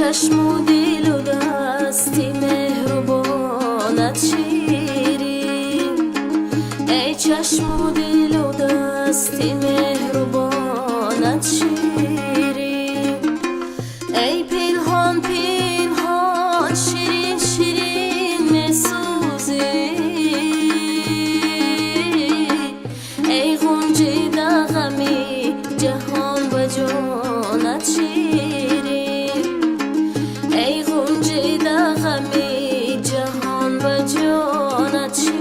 چشم و دل و دستی مهربانت شیرین، ای چشم و دل و دستی مهربانت شیرین، ای پنهان پنهان شیرین شیرین میسوزی، ای غنچه دغمی جهان و جانت شیرین، ای غنچه دغمی جهان و جانت شیرین.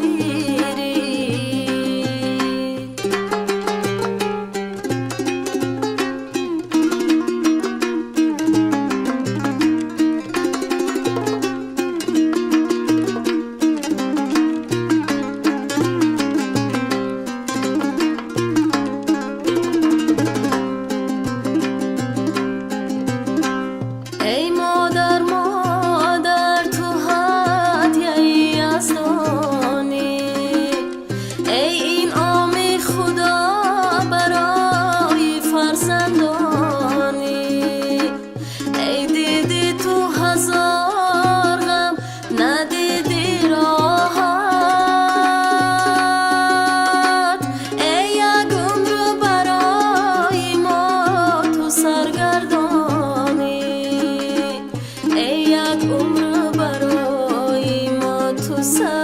ای مادر مادر تو هدیه‌ای یزدانی، ای انعام خدا برای فرزندانی، ای دیدی تو هزار غم ندیدی راحت، ای یک عمر برای ما تو سرگردانی، ای یک عمر برای ما تو سرگردانی.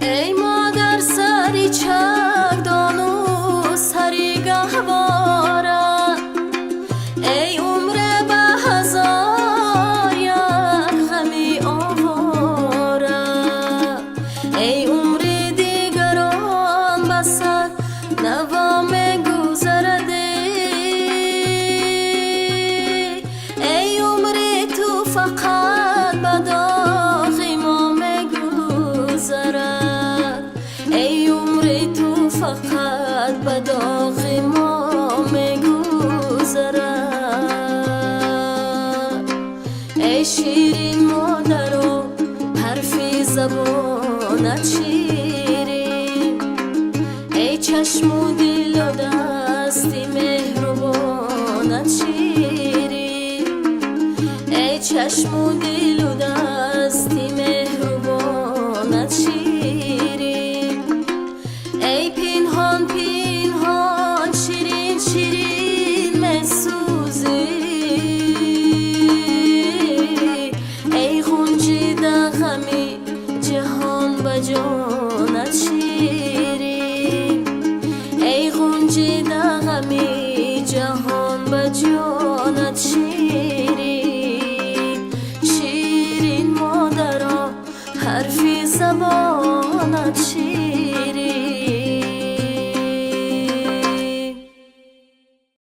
ای مادر سری چکدان و سری گهواره، ای عمر به هزار یک غمی آواره، ای عمر دیگران به صد نوا میگذرده، ای عمر تو فقط به داغ ما میگذرد، ای عمر تو فقط به داغ ما میگذرد، ای شیرین مادر و حرفی زبانت شیرین، ای چشم و دل و دستی مهربانت شیرین، ای چشم و دل و دستی مهربانت شیرین، ای پنهان پنهان شیرین شیرین میسوزی، ای غنچه دغمی جهان به جانت شیرین، ای غنچه دغمی جهان به جانت شیرین، شیرین مادرم حرفی زبانت شیرین.